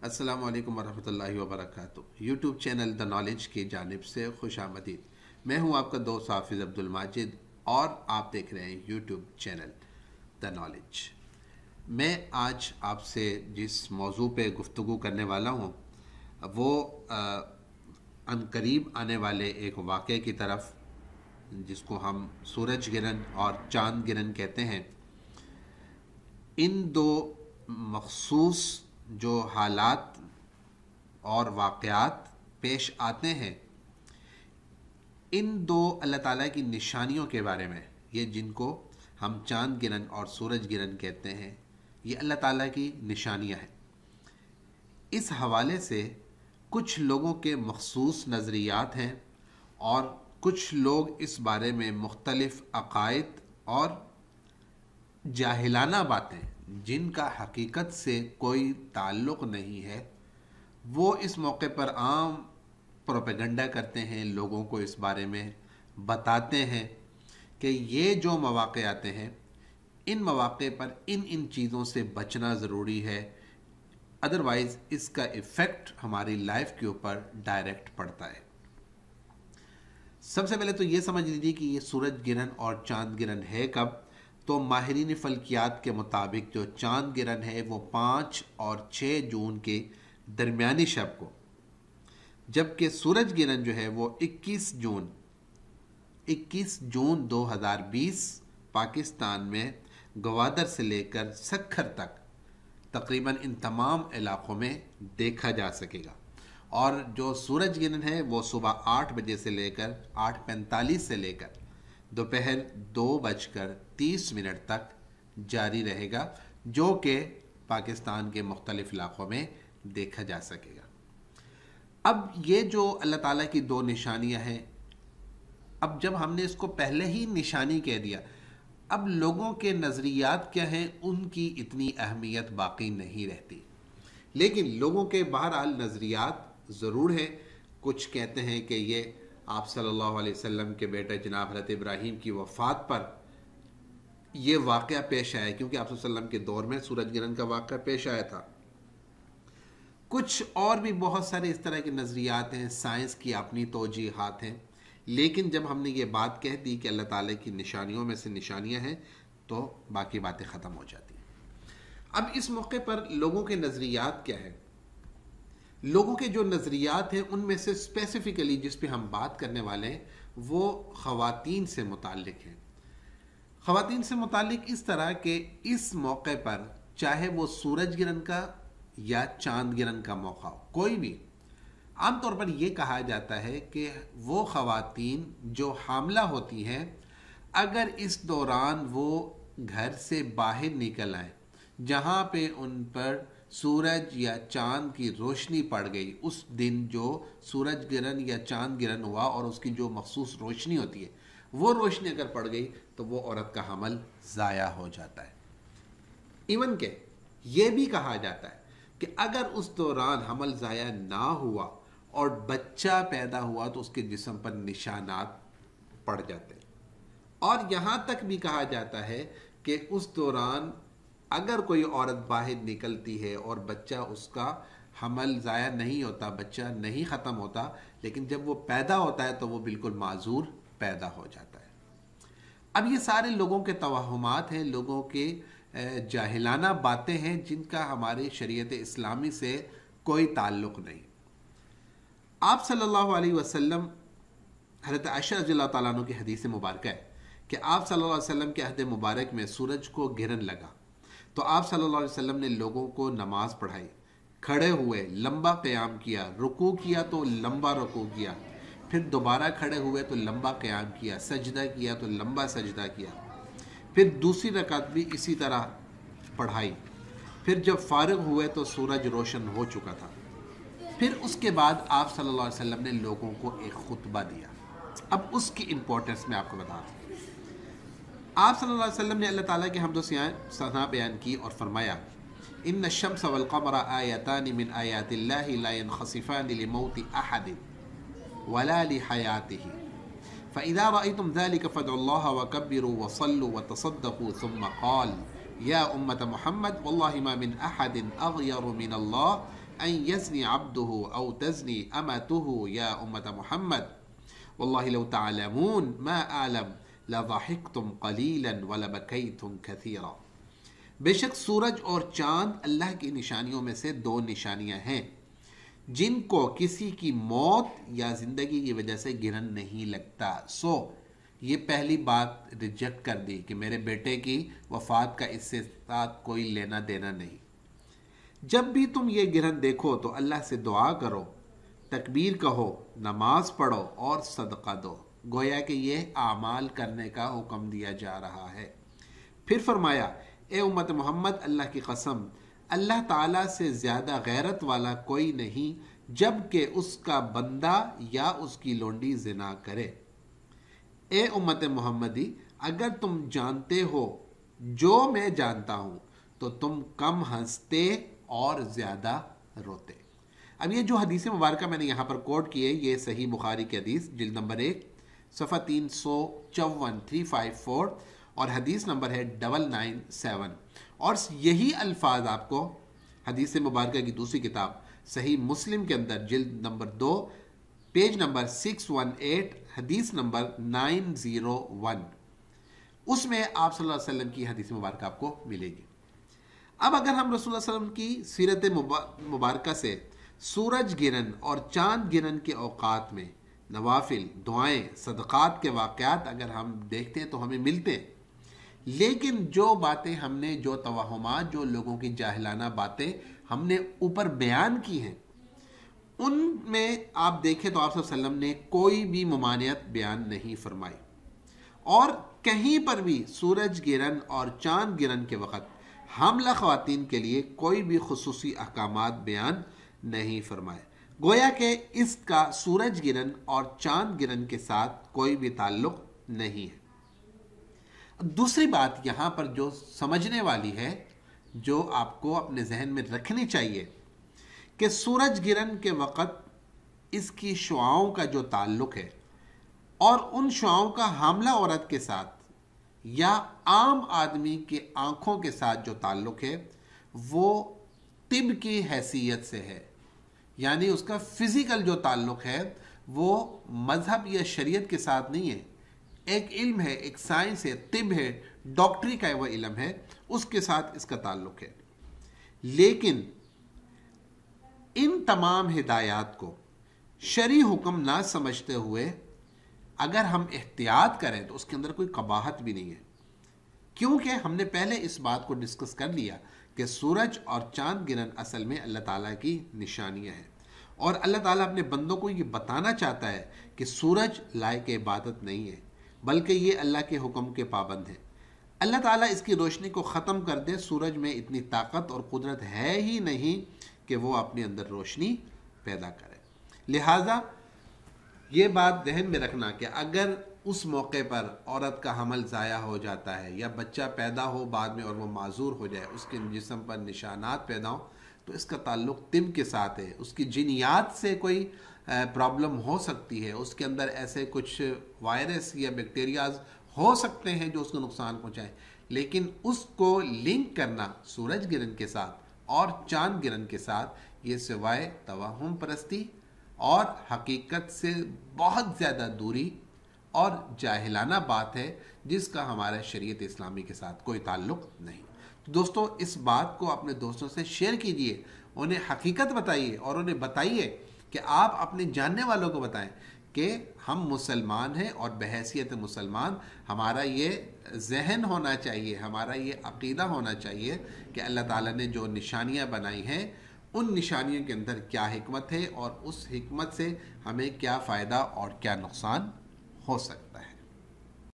السلام علیکم ورحمۃ اللہ وبرکاتہ۔ یوٹیوب چینل دا نالج کی جانب سے خوش آمدید۔ میں ہوں آپ کا دوست حافظ عبد الماجد اور آپ دیکھ رہے ہیں یوٹیوب چینل دا نالج۔ میں آج آپ سے جس موضوع پہ گفتگو کرنے والا ہوں وہ عنقریب آنے والے ایک واقعے کی طرف، جس کو ہم سورج گرہن اور چاند گرہن کہتے ہیں، ان دو مخصوص جو حالات اور واقعات پیش آتے ہیں، ان دو اللہ تعالیٰ کی نشانیوں کے بارے میں، یہ جن کو ہم چاند گرہن اور سورج گرہن کہتے ہیں، یہ اللہ تعالیٰ کی نشانیاں ہیں۔ اس حوالے سے کچھ لوگوں کے مخصوص نظریات ہیں اور کچھ لوگ اس بارے میں مختلف عقائد اور جاہلانہ باتیں جن کا حقیقت سے کوئی تعلق نہیں ہے، وہ اس موقع پر عام پروپیگنڈا کرتے ہیں، لوگوں کو اس بارے میں بتاتے ہیں کہ یہ جو مواقع آتے ہیں، ان مواقع پر ان چیزوں سے بچنا ضروری ہے، ادروائز اس کا ایفیکٹ ہماری لائف کے اوپر ڈائریکٹ پڑتا ہے۔ سب سے پہلے تو یہ سمجھ لیجیے کہ یہ سورج گرہن اور چاند گرہن ہے کب؟ تو ماہرین فلکیات کے مطابق جو چاند گرہن ہے وہ 5 اور 6 جون کے درمیانی شب کو، جبکہ سورج گرہن جو ہے وہ 21 جون 2020 پاکستان میں گوادر سے لے کر سکھر تک تقریباً ان تمام علاقوں میں دیکھا جا سکے گا۔ اور جو سورج گرہن ہے وہ صبح 8 بجے سے لے کر 8:45 سے لے کر دوپہر 2:30 تک جاری رہے گا، جو کہ پاکستان کے مختلف علاقوں میں دیکھا جا سکے گا۔ اب یہ جو اللہ تعالیٰ کی دو نشانیاں ہیں، اب جب ہم نے اس کو پہلے ہی نشانی کہہ دیا، اب لوگوں کے نظریات کیا ہیں، ان کی اتنی اہمیت باقی نہیں رہتی، لیکن لوگوں کے بہرحال نظریات ضرور ہیں۔ کچھ کہتے ہیں کہ یہ آپ صلی اللہ علیہ وسلم کے بیٹے جناب حضرت ابراہیم کی وفات پر یہ واقعہ پیش آیا، کیونکہ آپ صلی اللہ علیہ وسلم کے دور میں سورج گرہن کا واقعہ پیش آیا تھا۔ کچھ اور بھی بہت سارے اس طرح کے نظریات ہیں، سائنس کی اپنی توجیحات ہیں، لیکن جب ہم نے یہ بات کہہ دی کہ اللہ تعالیٰ کی نشانیوں میں سے نشانیاں ہیں، تو باقی باتیں ختم ہو جاتی ہیں۔ اب اس موقع پر لوگوں کے نظریات کیا ہیں؟ لوگوں کے جو نظریات ہیں ان میں سے اسپیسیفکلی جس پہ ہم بات کرنے والے ہیں وہ خواتین سے متعلق ہیں۔ خواتین سے متعلق اس طرح کہ اس موقع پر چاہے وہ سورج گرہن کا یا چاند گرہن کا موقع ہو، کوئی بھی، عام طور پر یہ کہا جاتا ہے کہ وہ خواتین جو حاملہ ہوتی ہیں، اگر اس دوران وہ گھر سے باہر نکل آئیں جہاں پہ ان پر سورج یا چاند کی روشنی پڑ گئی، اس دن جو سورج گرہن یا چاند گرہن ہوا اور اس کی جو مخصوص روشنی ہوتی ہے، وہ روشنی اگر پڑ گئی تو وہ عورت کا حمل ضائع ہو جاتا ہے۔ ایون کہ یہ بھی کہا جاتا ہے کہ اگر اس دوران حمل ضائع نہ ہوا اور بچہ پیدا ہوا تو اس کے جسم پر نشانات پڑ جاتے ہیں۔ اور یہاں تک بھی کہا جاتا ہے کہ اس دوران اگر کوئی عورت باہر نکلتی ہے اور بچہ اس کا حمل ضائع نہیں ہوتا، بچہ نہیں ختم ہوتا، لیکن جب وہ پیدا ہوتا ہے تو وہ بالکل معذور پیدا ہو جاتا ہے۔ اب یہ سارے لوگوں کے توہمات ہیں، لوگوں کے جاہلانہ باتیں ہیں جن کا ہمارے شریعت اسلامی سے کوئی تعلق نہیں۔ آپ صلی اللہ علیہ وسلم، حضرت عائشہ رضی اللہ تعالیٰ عنہ کی حدیث مبارکہ ہے کہ آپ صلی اللہ علیہ وسلم کے عہد مبارک میں سورج کو گرہن لگا تو آپ صلی اللہ علیہ وسلم نے لوگوں کو نماز پڑھائی، کھڑے ہوئے، لمبا قیام کیا، رکوع کیا تو لمبا رکوع کیا، پھر دوبارہ کھڑے ہوئے تو لمبا قیام کیا، سجدہ کیا تو لمبا سجدہ کیا، پھر دوسری رکعت بھی اسی طرح پڑھائی، پھر جب فارغ ہوئے تو سورج روشن ہو چکا تھا۔ پھر اس کے بعد آپ صلی اللہ علیہ وسلم نے لوگوں کو ایک خطبہ دیا۔ اب اس کی امپورٹنس میں آپ کو بتا دوں۔ آپ صلی اللہ علیہ وسلم نے اللہ تعالیٰ کے حمد و ثنا بیان کی اور فرمایا، ان الشمس والقمر آیتان من آیات اللہ لا ينخسفان لموت احد ولا لحیاته فاذا رأيتم ذلك فادعوا الله وكبروا وصلوا وتصدقوا ثم قال یا امت محمد واللہ ما من احد اغیر من اللہ ان یزنی عبدہ او تزنی امتہ یا امت محمد واللہ لو تعلمون ما اعلم لضحکتم قلیلا ولبکیتم کثیرا. بے شک سورج اور چاند اللہ کی نشانیوں میں سے دو نشانیاں ہیں جن کو کسی کی موت یا زندگی کی وجہ سے گرہن نہیں لگتا. سو یہ پہلی بات ریجیکٹ کر دی کہ میرے بیٹے کی وفات کا اس سے ساتھ کوئی لینا دینا نہیں. جب بھی تم یہ گرہن دیکھو تو اللہ سے دعا کرو، تکبیر کہو، نماز پڑھو اور صدقہ دو. گویا کہ یہ اعمال کرنے کا حکم دیا جا رہا ہے. پھر فرمایا اے امت محمد، اللہ کی قسم اللہ تعالیٰ سے زیادہ غیرت والا کوئی نہیں جب کہ اس کا بندہ یا اس کی لونڈی زنا کرے. اے امت محمدی، اگر تم جانتے ہو جو میں جانتا ہوں تو تم کم ہنستے اور زیادہ روتے. اب یہ جو حدیث مبارکہ میں نے یہاں پر کوٹ کی ہے یہ صحیح بخاری کی حدیث جلد نمبر 1 صفحہ 354 354 اور حدیث نمبر ہے 997. اور یہی الفاظ آپ کو حدیث مبارکہ کی دوسری کتاب صحیح مسلم کے اندر جلد نمبر 2 پیج نمبر 618 حدیث نمبر 901 اس میں آپ صلی اللہ علیہ وسلم کی حدیث مبارکہ آپ کو ملے گی. اب اگر ہم رسول اللہ صلی اللہ علیہ وسلم کی سیرت مبارکہ سے سورج گرہن اور چاند گرہن کے اوقات میں نوافل، دعائیں، صدقات کے واقعات اگر ہم دیکھتے ہیں تو ہمیں ملتے ہیں. لیکن جو باتیں ہم نے، جو توہمات، جو لوگوں کی جاہلانہ باتیں ہم نے اوپر بیان کی ہیں ان میں آپ دیکھیں تو آپ صلی اللہ علیہ وسلم نے کوئی بھی ممانعت بیان نہیں فرمائی اور کہیں پر بھی سورج گرہن اور چاند گرہن کے وقت حاملہ خواتین کے لیے کوئی بھی خصوصی احکامات بیان نہیں فرمائے. گویا کہ اس کا سورج گرہن اور چاند گرہن کے ساتھ کوئی بھی تعلق نہیں ہے. دوسری بات یہاں پر جو سمجھنے والی ہے، جو آپ کو اپنے ذہن میں رکھنی چاہیے کہ سورج گرہن کے وقت اس کی شعاؤں کا جو تعلق ہے اور ان شعاؤں کا حاملہ عورت کے ساتھ یا عام آدمی کے آنکھوں کے ساتھ جو تعلق ہے وہ طب کی حیثیت سے ہے. یعنی اس کا فزیکل جو تعلق ہے وہ مذہب یا شریعت کے ساتھ نہیں ہے. ایک علم ہے، ایک سائنس ہے، طب ہے، ڈاکٹری کا وہ علم ہے، اس کے ساتھ اس کا تعلق ہے. لیکن ان تمام ہدایات کو شرعی حکم نہ سمجھتے ہوئے اگر ہم احتیاط کریں تو اس کے اندر کوئی قباحت بھی نہیں ہے، کیونکہ ہم نے پہلے اس بات کو ڈسکس کر لیا کہ سورج اور چاند گرہن اصل میں اللہ تعالیٰ کی نشانیاں ہیں اور اللہ تعالیٰ اپنے بندوں کو یہ بتانا چاہتا ہے کہ سورج لائق عبادت نہیں ہے بلکہ یہ اللہ کے حکم کے پابند ہے. اللہ تعالیٰ اس کی روشنی کو ختم کر دے. سورج میں اتنی طاقت اور قدرت ہے ہی نہیں کہ وہ اپنے اندر روشنی پیدا کرے. لہٰذا یہ بات ذہن میں رکھنا کہ اگر اس موقع پر عورت کا حمل ضائع ہو جاتا ہے یا بچہ پیدا ہو بعد میں اور وہ معذور ہو جائے، اس کے جسم پر نشانات پیدا ہوں تو اس کا تعلق طب کے ساتھ ہے. اس کی جینیات سے کوئی پرابلم ہو سکتی ہے، اس کے اندر ایسے کچھ وائرس یا بیکٹیریاز ہو سکتے ہیں جو اس کو نقصان پہنچائیں، لیکن اس کو لنک کرنا سورج گرہن کے ساتھ اور چاند گرہن کے ساتھ یہ سوائے توہم پرستی اور حقیقت سے بہت زیادہ دوری اور جاہلانہ بات ہے جس کا ہمارے شریعت اسلامی کے ساتھ کوئی تعلق نہیں. تو دوستو اس بات کو اپنے دوستوں سے شیئر کیجئے، انہیں حقیقت بتائیے اور انہیں بتائیے کہ آپ اپنے جاننے والوں کو بتائیں کہ ہم مسلمان ہیں اور بحیثیت مسلمان ہمارا یہ ذہن ہونا چاہیے، ہمارا یہ عقیدہ ہونا چاہیے کہ اللہ تعالیٰ نے جو نشانیاں بنائی ہیں ان نشانیوں کے اندر کیا حکمت ہے اور اس حکمت سے ہمیں کیا فائدہ اور کیا نقصان ہو سکتا ہے.